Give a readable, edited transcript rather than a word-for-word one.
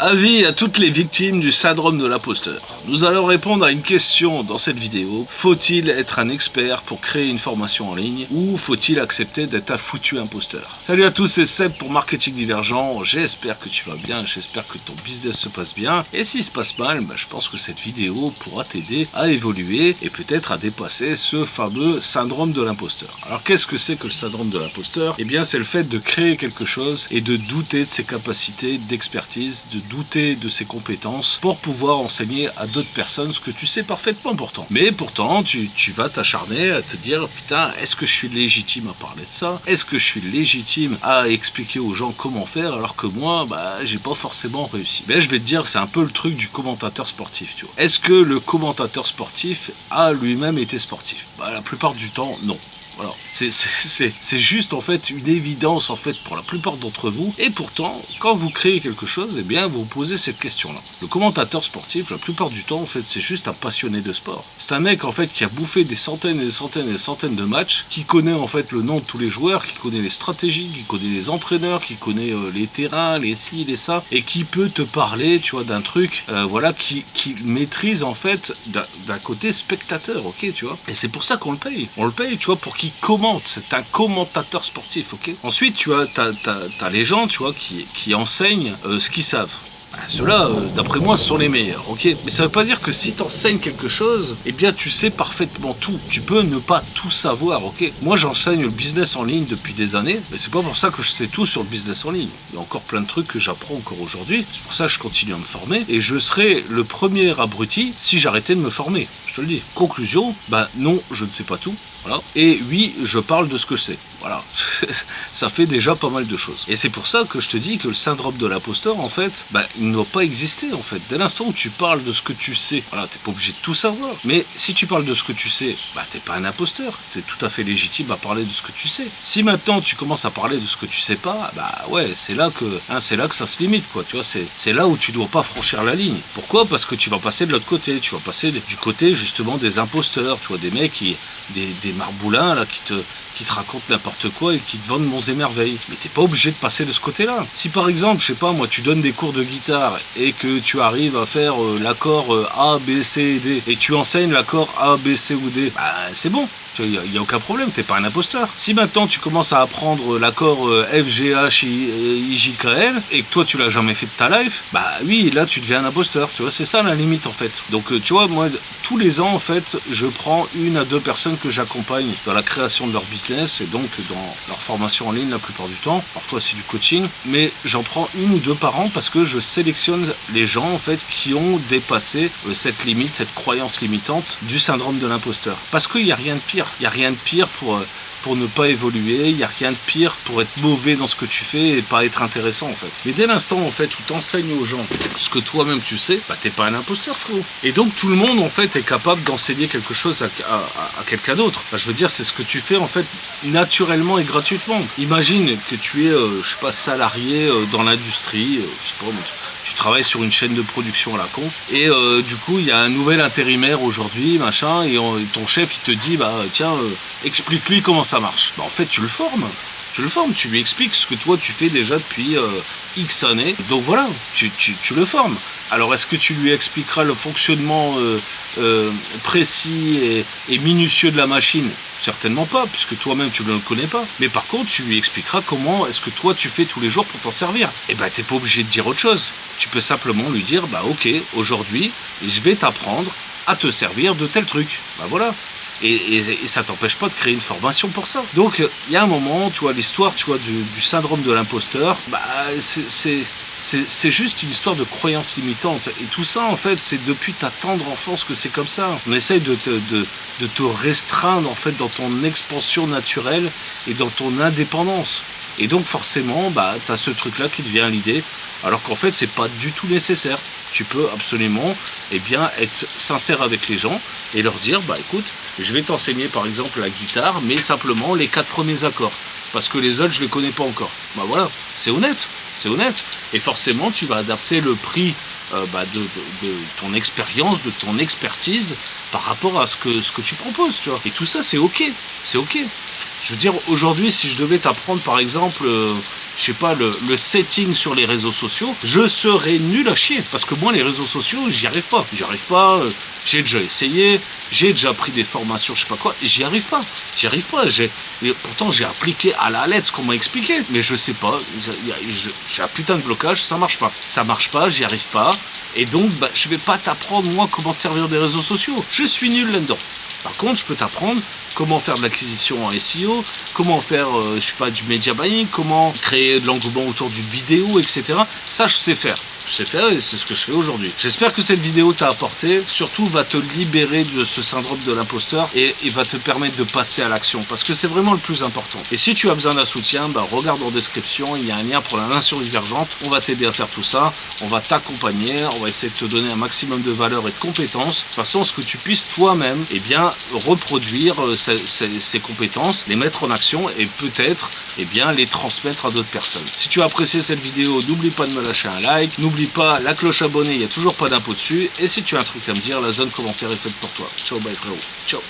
Avis à toutes les victimes du syndrome de l'imposteur. Nous allons répondre à une question dans cette vidéo. Faut-il être un expert pour créer une formation en ligne ou faut-il accepter d'être un foutu imposteur? Salut à tous, c'est Seb pour Marketing Divergent. J'espère que tu vas bien, j'espère que ton business se passe bien. Et s'il se passe mal, je pense que cette vidéo pourra t'aider à évoluer et peut-être à dépasser ce fameux syndrome de l'imposteur. Alors qu'est-ce que c'est que le syndrome de l'imposteur? Eh bien c'est le fait de créer quelque chose et de douter de ses capacités d'expertise, de douter de ses compétences pour pouvoir enseigner à d'autres personnes ce que tu sais parfaitement pourtant. Mais pourtant, tu vas t'acharner à te dire putain, est-ce que je suis légitime à parler de ça? Est-ce que je suis légitime à expliquer aux gens comment faire alors que moi, j'ai pas forcément réussi? Mais je vais te dire, c'est un peu le truc du commentateur sportif, tu vois. Est-ce que le commentateur sportif a lui-même été sportif? La plupart du temps, non. Voilà. C'est juste en fait une évidence en fait pour la plupart d'entre vous. Et pourtant, quand vous créez quelque chose, eh bien vous vous posez cette question-là. Le commentateur sportif, la plupart du temps, en fait, c'est juste un passionné de sport. C'est un mec en fait qui a bouffé des centaines et des centaines et des centaines de matchs, qui connaît en fait le nom de tous les joueurs, qui connaît les stratégies, qui connaît les entraîneurs, qui connaît les terrains, les ci, les ça, et qui peut te parler, tu vois, d'un truc, qui maîtrise en fait d'un côté spectateur, ok, tu vois. Et c'est pour ça qu'on le paye. On le paye, tu vois, pour qu'il commente. C'est un commentateur sportif, ok. Ensuite, tu as t'as les gens, tu vois, qui enseignent ce qu'ils savent. Ceux-là, d'après moi, sont les meilleurs, ok. Mais ça veut pas dire que si tu enseignes quelque chose, eh bien tu sais parfaitement tout. Tu peux ne pas tout savoir, ok. Moi, j'enseigne le business en ligne depuis des années, mais c'est pas pour ça que je sais tout sur le business en ligne. Il y a encore plein de trucs que j'apprends encore aujourd'hui. C'est pour ça que je continue à me former. Et je serais le premier abruti si j'arrêtais de me former. Je te le dis. Conclusion, non, je ne sais pas tout. Voilà. Et oui, je parle de ce que je sais. Voilà. Ça fait déjà pas mal de choses. Et c'est pour ça que je te dis que le syndrome de l'imposteur, en fait, il ne doit pas exister, en fait. Dès l'instant où tu parles de ce que tu sais, voilà, t'es pas obligé de tout savoir. Mais si tu parles de ce que tu sais, t'es pas un imposteur. T'es tout à fait légitime à parler de ce que tu sais. Si maintenant tu commences à parler de ce que tu sais pas, ouais, c'est là que ça se limite, quoi. Tu vois, c'est là où tu dois pas franchir la ligne. Pourquoi? Parce que tu vas passer de l'autre côté. Tu vas passer du côté, justement, des imposteurs. Tu vois, des mecs des marboulins, là, qui te racontent n'importe quoi et qui te vendent monts et merveilles. Mais t'es pas obligé de passer de ce côté-là. Si par exemple, je sais pas moi, tu donnes des cours de guitare et que tu arrives à faire l'accord A, B, C et D et tu enseignes l'accord A, B, C ou D, c'est bon. Il n'y a aucun problème, t'es pas un imposteur. Si maintenant tu commences à apprendre l'accord F, G, H, I, J, K, L et que toi tu l'as jamais fait de ta life, oui, là tu deviens un imposteur. Tu vois, c'est ça la limite en fait. Donc tu vois, moi, tous les ans en fait, je prends 1 à 2 personnes que j'accompagne dans la création de leur business et donc dans leur formation en ligne la plupart du temps. Parfois c'est du coaching, mais j'en prends 1 ou 2 par an parce que je sélectionne les gens en fait qui ont dépassé cette limite, cette croyance limitante du syndrome de l'imposteur. Parce qu'il n'y a rien de pire. Il n'y a rien de pire pour ne pas évoluer, il n'y a rien de pire pour être mauvais dans ce que tu fais et pas être intéressant en fait. Mais dès l'instant en fait où tu enseignes aux gens ce que toi-même tu sais, t'es pas un imposteur, frérot. Et donc tout le monde en fait est capable d'enseigner quelque chose à quelqu'un d'autre. Je veux dire, c'est ce que tu fais en fait naturellement et gratuitement. Imagine que tu es, je sais pas, salarié dans l'industrie, je sais pas, tu travailles sur une chaîne de production à la con et du coup il y a un nouvel intérimaire aujourd'hui, machin, et ton chef il te dit tiens, explique-lui comment ça marche. En fait tu le formes, tu lui expliques ce que toi tu fais déjà depuis X années. Donc voilà, tu le formes. Alors est-ce que tu lui expliqueras le fonctionnement précis et minutieux de la machine? Certainement pas, puisque toi-même tu ne le connais pas. Mais par contre, tu lui expliqueras comment est-ce que toi tu fais tous les jours pour t'en servir. Et t'es pas obligé de dire autre chose. Tu peux simplement lui dire, ok, aujourd'hui, je vais t'apprendre à te servir de tel truc. Voilà. Et ça t'empêche pas de créer une formation pour ça. Donc il y a un moment, tu vois, l'histoire, tu vois, du syndrome de l'imposteur, c'est juste une histoire de croyance limitante. Et tout ça, en fait, c'est depuis ta tendre enfance que c'est comme ça. On essaye de te restreindre, en fait, dans ton expansion naturelle et dans ton indépendance. Et donc, forcément, t'as ce truc-là qui devient l'idée, alors qu'en fait, c'est pas du tout nécessaire. Tu peux absolument, être sincère avec les gens et leur dire, écoute, je vais t'enseigner, par exemple, la guitare, mais simplement les 4 premiers accords. Parce que les autres, je les connais pas encore. Voilà, c'est honnête. C'est honnête. Et forcément, tu vas adapter le prix de ton expérience, de ton expertise par rapport à ce que tu proposes, tu vois. Et tout ça, c'est ok. C'est ok. Je veux dire, aujourd'hui, si je devais t'apprendre, par exemple, je sais pas, le setting sur les réseaux sociaux, je serais nul à chier. Parce que moi, les réseaux sociaux, j'y arrive pas. J'y arrive pas, j'ai déjà essayé, j'ai déjà pris des formations, je sais pas quoi, et j'y arrive pas. J'y arrive pas. Pourtant, j'ai appliqué à la lettre ce qu'on m'a expliqué, mais je sais pas. J'ai un putain de blocage, ça marche pas. Ça marche pas, j'y arrive pas. Et donc, bah, je vais pas t'apprendre, moi, comment te servir des réseaux sociaux. Je suis nul là-dedans. Par contre, je peux t'apprendre comment faire de l'acquisition en SEO, comment faire, je sais pas, du media buying, comment créer de l'engouement autour d'une vidéo, etc. Ça, je sais faire. Je sais faire et c'est ce que je fais aujourd'hui. J'espère que cette vidéo t'a apporté, surtout va te libérer de ce syndrome de l'imposteur et va te permettre de passer à l'action parce que c'est vraiment le plus important. Et si tu as besoin d'un soutien, bah, regarde en description, il y a un lien pour la nation divergente. On va t'aider à faire tout ça, on va t'accompagner, on va essayer de te donner un maximum de valeur et de compétences, de façon à ce que tu puisses toi-même reproduire ces compétences, les mettre en action et peut-être les transmettre à d'autres personnes. Si tu as apprécié cette vidéo, n'oublie pas de me lâcher un like, n'oublie pas la cloche abonnée, il n'y a toujours pas d'impôt dessus, et si tu as un truc à me dire, la zone commentaire est faite pour toi. Ciao, bye frérot, ciao.